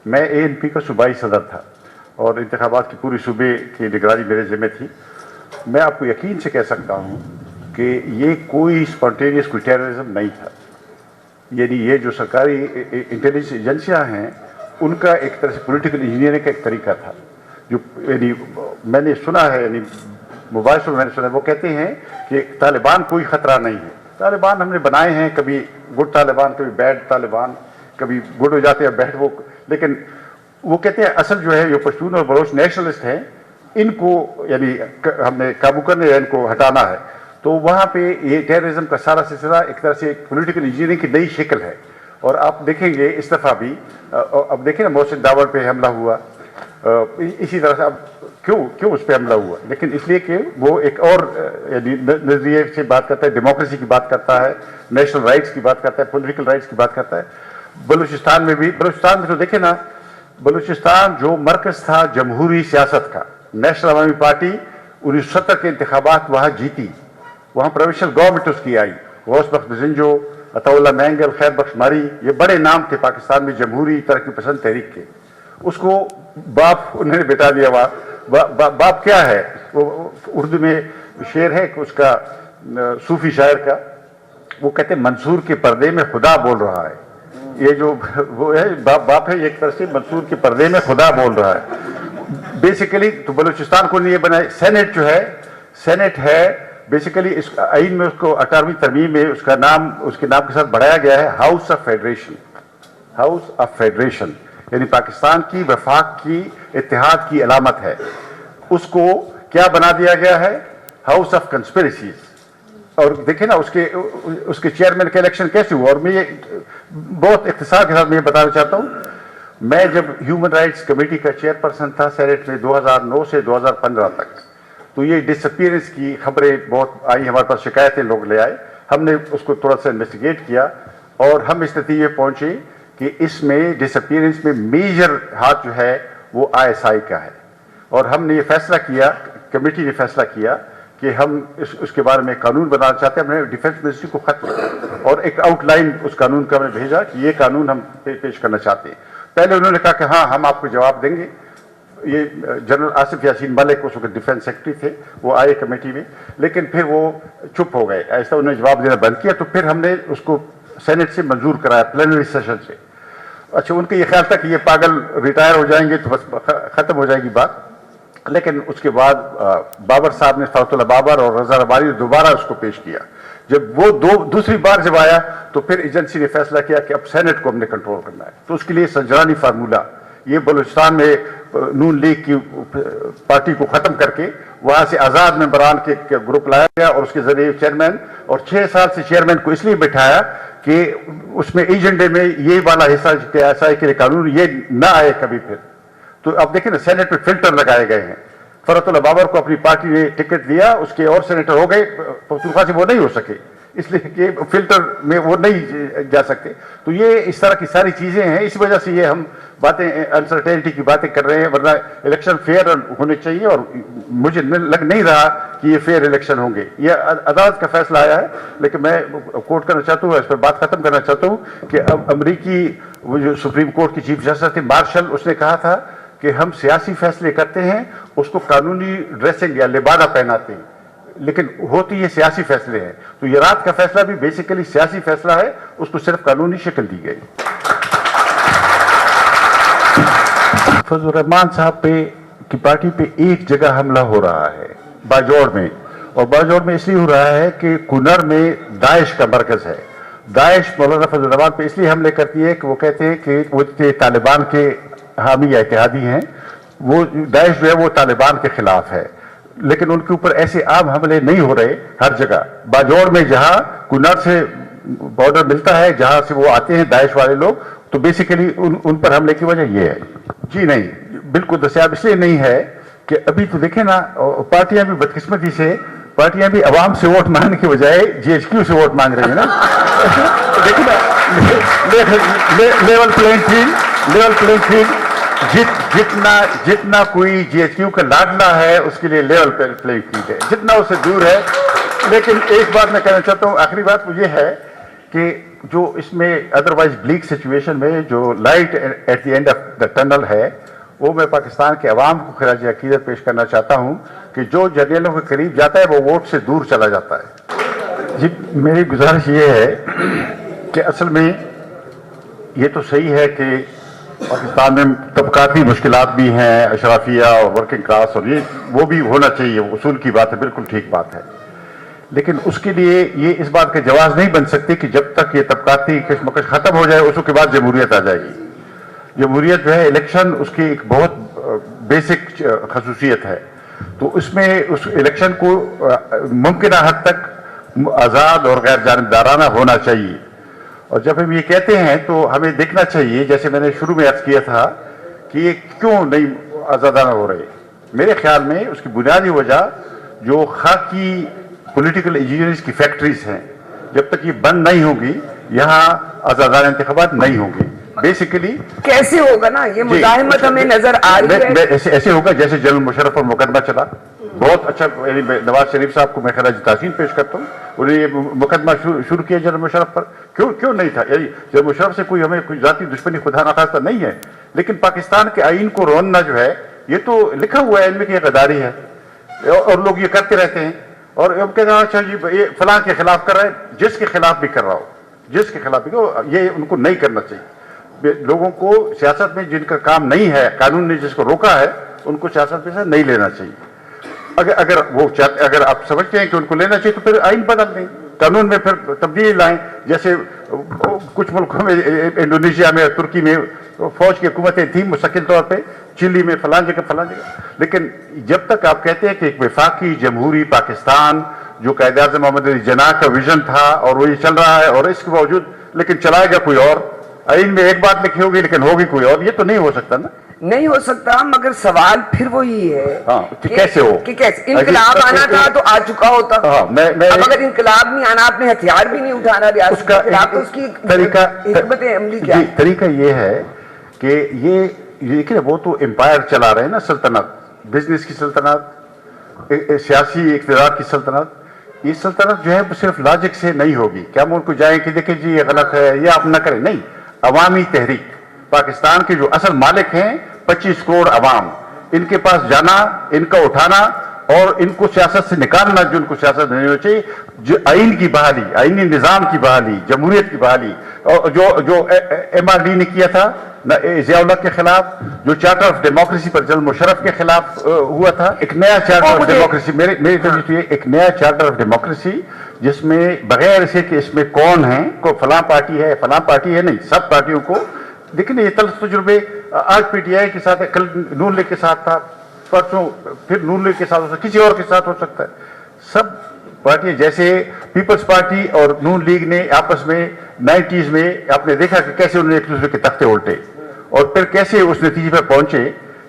میں ANP کا صوبائی صدر تھا اور انتخابات کی پوری صوبے کی نگرانی میرے ذمہ تھی. میں آپ کو یقین سے کہہ سکتا ہوں کہ یہ کوئی اسپونٹینیس کوئی ٹیررزم نہیں تھا. یعنی یہ جو سرکاری انٹیلیجنس ایجنسیاں ہیں ان کا ایک طرح سے پولیٹیکل انجینئرنگ کا ایک طریقہ تھا. جو یعنی میں نے سنا ہے, یعنی موبائل میں نے سنا, وہ کہتے ہیں کہ طالبان کوئی خطرہ نہیں ہے. طالبان ہم نے بنائے ہیں, کبھی گڈ طالبان, کبھی بیڈ طالبان, کبھی گڈ ہو جاتے ہیں بیڈ وہ, لیکن وہ کہتے ہیں اصل جو ہے یہ پشتون اور بلوچ نیشنلسٹ ہیں, ان کو یعنی ہم نے قابو کرنے ان کو ہٹانا ہے. تو وہاں پہ یہ ٹیررزم کا سارا سلسلہ ایک طرح سے پولیٹیکل انجینئرنگ کی نئی شکل ہے. اور آپ دیکھیں گے اس دفعہ بھی, اب دیکھیں نا محسن داور پہ حملہ ہوا, اسی طرح سے اب کیوں اس پہ حملہ ہوا, لیکن اس لیے کہ وہ ایک اور یعنی نظریے سے بات کرتا ہے, ڈیموکریسی کی بات کرتا ہے, نیشنل رائٹس کی بات کرتا ہے, پولیٹیکل رائٹس کی بات کرتا ہے. بلوچستان میں بھی, بلوچستان میں تو دیکھیں نا, بلوچستان جو مرکز تھا جمہوری سیاست کا, نیشنل عوامی پارٹی 1970 کے انتخابات وہاں جیتی, وہاں پروونشل گورنمنٹ اس کی آئی, غوث بخش بزنجو, عطا اللہ مینگل, خیر بخش ماری, یہ بڑے نام تھے پاکستان میں جمہوری ترقی پسند تحریک کے. اس کو باپ انہوں نے بتا دیا. باپ کیا ہے, وہ اردو میں شعر ہے کہ اس کا صوفی شاعر کا, وہ کہتے ہیں منصور کے پردے میں خدا بول رہا ہے. یہ جو وہ ہے باپ ہے, ایک طرح سے منصور کے پردے میں خدا بول رہا ہے. بیسیکلی تو بلوچستان کو یہ بنا, سینٹ جو ہے, سینٹ ہے بیسیکلی اس آئین میں, اس کو 18ویں ترمیم میں اس کا نام اس کے نام کے ساتھ بڑھایا گیا ہے house of federation. House of federation یعنی پاکستان کی وفاق کی, اتحاد کی علامت ہے. اس کو کیا بنا دیا گیا ہے, ہاؤس آف کنسپریسیز. اور دیکھیں نا اس کے چیئرمین کا الیکشن کیسے ہوا. اور میں یہ بہت اختصار کے ساتھ میں یہ بتانا چاہتا ہوں, میں جب ہیومن رائٹس کمیٹی کا چیئر پرسن تھا سینٹ میں 2009 سے 2015 تک, تو یہ ڈس اپیئرنس کی خبریں بہت آئی, ہمارے پاس شکایتیں لوگ لے آئے. ہم نے اس کو تھوڑا سا انویسٹیگیٹ کیا اور ہم اس نتیجے پہنچے کہ اس میں ڈس اپیئرنس میں میجر ہاتھ جو ہے وہ ISI کا ہے. اور ہم نے یہ فیصلہ کیا, کمیٹی نے فیصلہ کیا کہ ہم اس کے بارے میں قانون بنانا چاہتے ہیں. ہم نے ڈیفینس منسٹری کو خط کیا اور ایک آؤٹ لائن اس قانون کا ہم نے بھیجا کہ یہ قانون ہم پیش کرنا چاہتے ہیں. پہلے انہوں نے کہا کہ ہاں ہم آپ کو جواب دیں گے. یہ جنرل آصف یاسین ملک اس وقت ڈیفینس سیکرٹری تھے, وہ آئے کمیٹی میں, لیکن پھر وہ چپ ہو گئے, ایسا انہوں نے جواب دینا بند کیا. تو پھر ہم نے اس کو سینٹ سے منظور کرایا, پلینری سیشن سے. اچھا, ان کا یہ خیال تھا کہ یہ پاگل ریٹائر ہو جائیں گے تو بس ختم ہو جائے گی بات. لیکن اس کے بعد بابر صاحب نے, فرحت اللہ بابر اور رضا ربانی نے دوبارہ اس کو پیش کیا. جب وہ دوسری بار جب آیا تو پھر ایجنسی نے فیصلہ کیا کہ اب سینٹ کو ہم نے کنٹرول کرنا ہے. تو اس کے لیے سنجرانی فارمولہ, یہ بلوچستان میں نون لیگ کی پارٹی کو ختم کر کے وہاں سے آزاد ممبران کے گروپ لایا گیا اور اس کے ذریعے چیئرمین, اور 6 سال سے چیئرمین کو اس لیے بٹھایا کہ اس میں ایجنڈے میں یہ والا حصہ کہ ایسا کے قانون یہ نہ آئے کبھی پھر. تو اب دیکھیں نا, سینٹ پہ فلٹر لگائے گئے ہیں. فرحت اللہ بابر کو اپنی پارٹی نے ٹکٹ دیا, اس کے اور سینیٹر ہو گئے, پختونخوا سے وہ نہیں ہو سکے اس لیے کہ فلٹر میں وہ نہیں جا سکتے. تو یہ اس طرح کی ساری چیزیں ہیں, اس وجہ سے یہ ہم باتیں انسرٹینٹی کی باتیں کر رہے ہیں. ورنہ الیکشن فیئر ہونے چاہیے, اور مجھے لگ نہیں رہا کہ یہ فیئر الیکشن ہوں گے. یہ عدالت کا فیصلہ آیا ہے, لیکن میں کوٹ کرنا چاہتا ہوں, اس پر بات ختم کرنا چاہتا ہوں کہ اب امریکی وہ جو سپریم کورٹ کی چیف جسٹس تھے مارشل, اس نے کہا تھا کہ ہم سیاسی فیصلے کرتے ہیں, اس کو قانونی ڈریسنگ یا لبادہ پہناتے ہیں, لیکن ہوتی یہ سیاسی فیصلے ہیں. تو یہ رات کا فیصلہ بھی بیسیکلی سیاسی فیصلہ ہے, اس کو صرف قانونی شکل دی گئی. فضل الرحمان صاحب کی پارٹی پہ ایک جگہ حملہ ہو رہا ہے, باجوڑ میں. اور باجوڑ میں اس لیے ہو رہا ہے کہ کنر میں داعش کا مرکز ہے. داعش مولانا فضل الرحمان پہ اس لیے حملے کرتی ہے کہ وہ کہتے ہیں کہ وہ طالبان کے حامی یا اتحادی ہیں. وہ داعش جو ہے وہ طالبان کے خلاف ہے, لیکن ان کے اوپر ایسے عام حملے نہیں ہو رہے ہر جگہ. باجوڑ میں جہاں کنر سے بارڈر ملتا ہے, جہاں سے وہ آتے ہیں داعش والے لوگ, تو بیسیکلی ان پر حملے کی وجہ یہ ہے. جی نہیں, بالکل دستیاب اس لیے نہیں ہے کہ ابھی تو دیکھیں نا, پارٹیاں بھی بدقسمتی سے پارٹیاں بھی عوام سے ووٹ مانگنے کے بجائے GHQ سے ووٹ مانگ رہی ہیں نا. دیکھیں نا, لیول پلینگ فیلڈ جتنا کوئی GHQ کا لاڈلا ہے اس کے لیے لیول پلینگ فیلڈ ہے, جتنا اس سے دور ہے. لیکن ایک بات میں کہنا چاہتا ہوں, آخری بات وہ یہ ہے کہ جو اس میں ادروائز بلیک سچویشن میں جو light at the end of tunnel है वो मैं पाकिस्तान के अवाम को खराज अकीदत पेश करना चाहता हूँ कि जो जर्नलों के करीब जाता है वो वोट से दूर चला जाता है। जी, मेरी गुजारिश ये है कि असल में ये तो सही है कि पाकिस्तान में तबकाती मुश्किलात भी हैं, अशराफिया और वर्किंग क्लास, और ये वो भी होना चाहिए, उसूल की बात है, बिल्कुल ठीक बात है। लेकिन उसके लिए ये इस बात का जवाब नहीं बन सकती कि जब तक ये तबकाती कशमकश ख़त्म हो जाए उसके बाद जमहूरियत आ जाएगी। जमहूरियत जो है इलेक्शन उसकी एक बहुत बेसिक खसूसियत है, तो उसमें उस इलेक्शन को मुमकिन हद तक आज़ाद और गैर जानिबदाराना होना चाहिए। और जब हम ये कहते हैं तो हमें देखना चाहिए, जैसे मैंने शुरू में अर्ज किया था, कि ये क्यों नहीं आज़ादाना हो रहे। मेरे ख्याल में उसकी बुनियादी वजह जो खाकी पॉलिटिकल इंजीनियर्स की फैक्ट्रीज हैं, जब तक ये बंद नहीं होगी यहाँ आज़ादाना इंतखाबात नहीं होंगे। बेसिकली कैसे होगा ना, ये मुजाहिमत हमें नजर आ रही है। ऐसे होगा जैसे जनरल मुशर्रफ पर मुकदमा चला, बहुत अच्छा, नवाज शरीफ साहब को मैं खराज ताज़ीम पेश करता हूँ, उन्होंने ये मुकदमा शुरू किया जनरल मुशर्रफ पर, क्यों नहीं था। जनरल मुशर्रफ से कोई हमें कोई जाती दुश्मनी खुदा न खास्ता नहीं है, लेकिन पाकिस्तान के आइन को रोनना जो है ये तो लिखा हुआ है, इनमें की गद्दारी है और लोग ये करते रहते हैं। और अब कहते हैं अच्छा जी ये फलां के खिलाफ कर रहा है, जिसके खिलाफ भी कर रहा हो, जिसके खिलाफ भी, ये उनको नहीं करना चाहिए। लोगों को सियासत में जिनका काम नहीं है, कानून ने जिसको रोका है, उनको सियासत में से नहीं लेना चाहिए। अगर आप समझते हैं कि उनको लेना चाहिए तो फिर आइन बदल दें, कानून में फिर तब्दीली लाएं। जैसे कुछ मुल्कों में, इंडोनेशिया में, तुर्की में फौज की हुकूमतें थी मुस्तकिल तौर पे, चिली में फलां जगह। लेकिन जब तक आप कहते हैं कि एक वफाकी जमहूरी पाकिस्तान जो कायदे आज़म मोहम्मद अली जिन्ना का विजन था और वो ये चल रहा है, और इसके बावजूद लेकिन चलाएगा कोई और, आइन में एक बात लिखी होगी लेकिन होगी कोई और, ये तो नहीं हो सकता ना। नहीं हो सकता, मगर सवाल फिर वही है कि कैसे हो, कि कैसे इनकलाब आना था तो आ चुका होता। अब अगर इनकलाब नहीं आना, आपने हथियार भी नहीं उठाना रियासत के खिलाफ, तो उसकी हिकमत अमली क्या है? तरीका ये है कि ये देखिए वो तो एम्पायर चला रहे हैं ना, सल्तनत, बिजनेस की सल्तनत, सियासी इक़्तिदार की सल्तनत। ये सल्तनत जो है वो सिर्फ लॉजिक से नहीं होगी, क्या हम उनको जाएं कि देखिए जी ये गलत है, ये आप न करें, नहीं। अवामी तहरीक, पाकिस्तान के जो असल मालिक हैं 25 करोड़ अवाम, इनके पास जाना, इनका उठाना और इनको सियासत से निकालना, जो इनको सियासत नहीं होनी चाहिए, जो आइन की बहाली, आइनी निज़ाम की बहाली, जमहूरियत की बहाली, और जो MRD ने किया था ज़ियाउल्लाह के खिलाफ, जो चार्टर ऑफ डेमोक्रेसी पर जनरल मुशर्रफ के खिलाफ हुआ था, एक नया चार्टर ऑफ डेमोक्रेसी, मेरी तरफ से एक नया चार्टर ऑफ डेमोक्रेसी, जिसमें बगैर इसे कि इसमें कौन है, को फलां पार्टी है नहीं, सब पार्टियों को। लेकिन ये तल्ख तजुर्बे आज PTI के साथ है, कल नून लीग के साथ था, परसों फिर नून लीग के साथ हो सकता है, किसी और के साथ हो सकता है। सब पार्टियां, जैसे पीपल्स पार्टी और नून लीग ने आपस में 90s में आपने देखा कि कैसे उन्होंने एक दूसरे के तख्ते उल्टे, और फिर कैसे उस नतीजे पर पहुंचे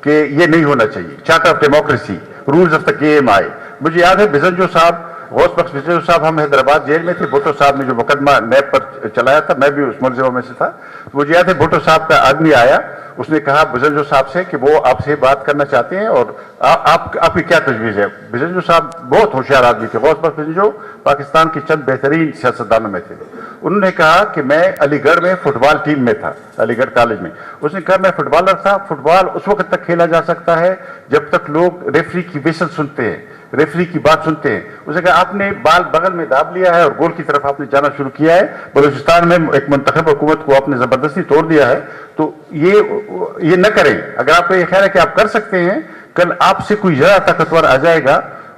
कि ये नहीं होना चाहिए। Charter of democracy, rules of the game आए। मुझे याद है बिजंजो साहब, गौस बख्श बिजंजो साहब, हम हैदराबाद जेल में थे, भुट्टो साहब ने जो मुकदमा नैब पर चलाया था, मैं भी उस मुलजिमों में से था, तो मुझे याद है भुट्टो साहब का आदमी आया, उसने कहा बिजंजो साहब से कि वो आपसे बात करना चाहते हैं और आपकी क्या तजवीज़ है। बिजंजो साहब बहुत होशियार आदमी थे, गौस बख्श बिजंजो पाकिस्तान के चंद बेहतरीन सियासतदानों में थे। उन्होंने कहा कि मैं अलीगढ़ में फुटबॉल टीम में था, अलीगढ़ कॉलेज में। उसने कहा मैं फुटबॉलर था, फुटबॉल उस वक्त तक खेला जा सकता है जब तक लोग रेफरी की विसल सुनते हैं, रेफरी की बात सुनते हैं। उसने कहा आपने बाल बगल में दाब लिया है और गोल की तरफ आपने जाना शुरू किया है, बलूचिस्तान में एक मुंतखब हुकूमत को आपने जबरदस्ती तोड़ दिया है, तो ये न करें। अगर आपको ये ख्याल है कि आप कर सकते हैं, कल आपसे कोई जरा ताकतवर आ जाएगा,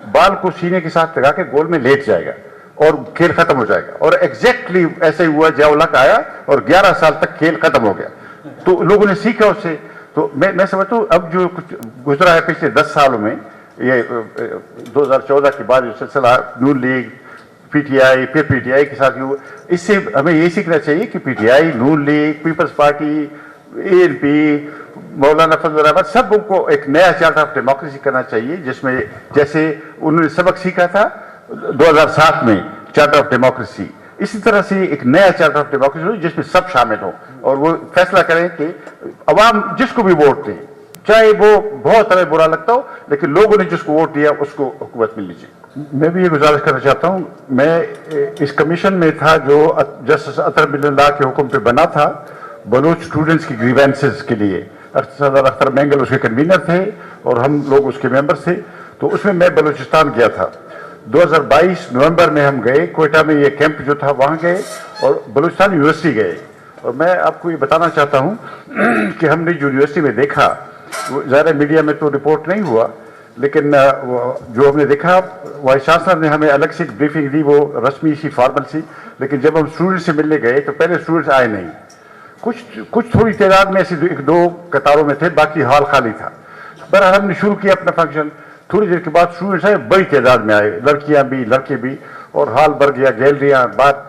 बाल को सीने के साथ लगा के गोल में लेट जाएगा और खेल खत्म हो जाएगा। और एग्जैक्टली ऐसे ही हुआ, ज़ियाउल्लाह का आया और 11 साल तक खेल खत्म हो गया, तो लोगों ने सीखा उससे। तो मैं समझता हूँ अब जो कुछ गुजरा है पिछले 10 सालों में, ये 2014 के बाद जो सिलसिला नून लीग, PTI, फिर PTI के साथ हुआ, इससे हमें ये सीखना चाहिए कि PTI, नून लीग, पीपल्स पार्टी, ANP, मौलाना फजल रहमान, सब उनको एक नया चार्टर ऑफ डेमोक्रेसी करना चाहिए, जिसमें जैसे उन्होंने सबक सीखा था 2007 में चार्टर ऑफ डेमोक्रेसी, इसी तरह से एक नया चार्टर ऑफ डेमोक्रेसी हो जिसमें सब शामिल हो और वो फैसला करें कि अवाम जिसको भी वोट दें, चाहे वो बहुत तरह बुरा लगता हो, लेकिन लोगों ने जिसको वोट दिया उसको हुकूमत मिलनी चाहिए। मैं भी ये गुजारिश करना चाहता हूँ, मैं इस कमीशन में था जो जस्टिस अतर बिल्लाह के हुक्म पे बना था बलूच स्टूडेंट्स की ग्रीवेंसेस के लिए। सरदार अख्तर मैंगल उसके कन्वीनर थे और हम लोग उसके मेंबर्स थे। तो उसमें मैं बलूचिस्तान गया था। 2022 नवंबर में हम गए, कोयटा में ये कैंप जो था वहाँ गए और बलूचिस्तान यूनिवर्सिटी गए। और मैं आपको ये बताना चाहता हूँ कि हमने जो यूनिवर्सिटी में देखा, ज़्यादा मीडिया में तो रिपोर्ट नहीं हुआ, लेकिन जो हमने देखा, वाइस चांसलर ने हमें अलग से एक ब्रीफिंग दी, वो रस्मी सी फॉर्मल सी। लेकिन जब हम स्टूडेंट से मिलने गए तो पहले स्टूडेंट्स आए नहीं, कुछ थोड़ी तादाद में ऐसे एक दो कतारों में थे, बाकी हॉल खाली था। बहरहाल हमने शुरू किया अपना फंक्शन। थोड़ी देर के बाद स्टूडेंट्स आए, बड़ी तादाद में आए, लड़कियां भी लड़के भी, और हॉल भर गया, गैलरियां बात।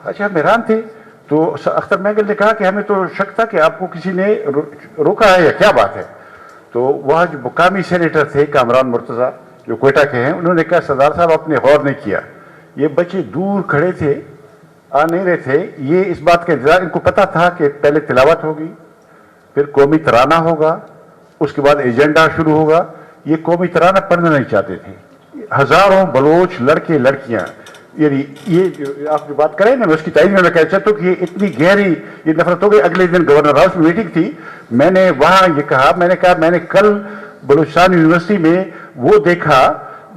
अच्छा, हम हैरान थे। तो अख्तर मैंगल ने कहा कि हमें तो शक था कि आपको किसी ने रोका है या क्या बात है। तो वहाँ जो मुकामी सेनेटर थे कामरान मुर्तज़ा, जो कोयटा के हैं, उन्होंने कहा सरदार साहब आपने गौर नहीं किया, ये बच्चे दूर खड़े थे, आ नहीं रहे थे, ये इस बात का इंतजार, इनको पता था कि पहले तिलावत होगी, फिर कौमी तराना होगा, उसके बाद एजेंडा शुरू होगा। ये कौमी तराना पढ़ना नहीं चाहते थे। हजारों बलोच लड़के लड़कियां, यानी ये जो आप जो बात करें ना, मैं उसकी तारीफ में कह चाहता हूँ कि ये इतनी गहरी ये नफरत हो गई। अगले दिन गवर्नर हाउस में मीटिंग थी, मैंने वहाँ ये कहा, मैंने कल बलूचिस्तान यूनिवर्सिटी में वो देखा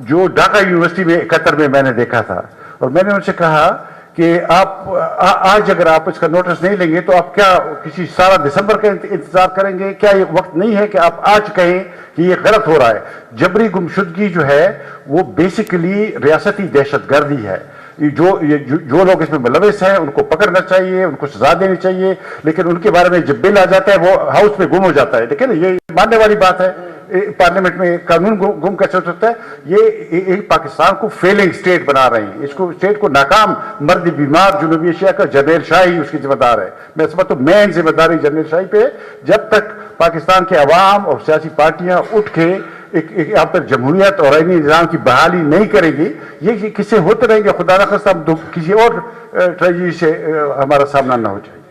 जो ढाका यूनिवर्सिटी में कतर में मैंने देखा था। और मैंने उनसे कहा कि आप आज अगर आप इसका नोटिस नहीं लेंगे तो आप क्या किसी सारा दिसंबर का इंतजार करेंगे? क्या ये वक्त नहीं है कि आप आज कहें कि ये गलत हो रहा है? जबरी गुमशुदगी जो है वो बेसिकली रियासती दहशतगर्दी है। जो लोग इसमें मुलविस हैं उनको पकड़ना चाहिए, उनको सजा देनी चाहिए, लेकिन उनके बारे में जब बिल आ जाता है वो हाउस में गुम हो जाता है। लेकिन ये मानने वाली बात है, पार्लियामेंट में कानून गुम कैसे हो सकता है? ये पाकिस्तान को फेलिंग स्टेट बना रहे हैं, इसको स्टेट को नाकाम मर्द बीमार जनूबी एशिया का जरनैल शाही उसकी जिम्मेदार है। मैं समझता हूँ मेन जिम्मेदारी जरनैल शाही पे। जब तक पाकिस्तान के अवाम और सियासी पार्टियां उठ के यहाँ पर जमहूरियत और आईनी निज़ाम की बहाली नहीं करेगी, ये किससे होते रहेंगे, खुदा न खास्ता किसी और ट्रेजेडी से हमारा सामना ना हो जाए।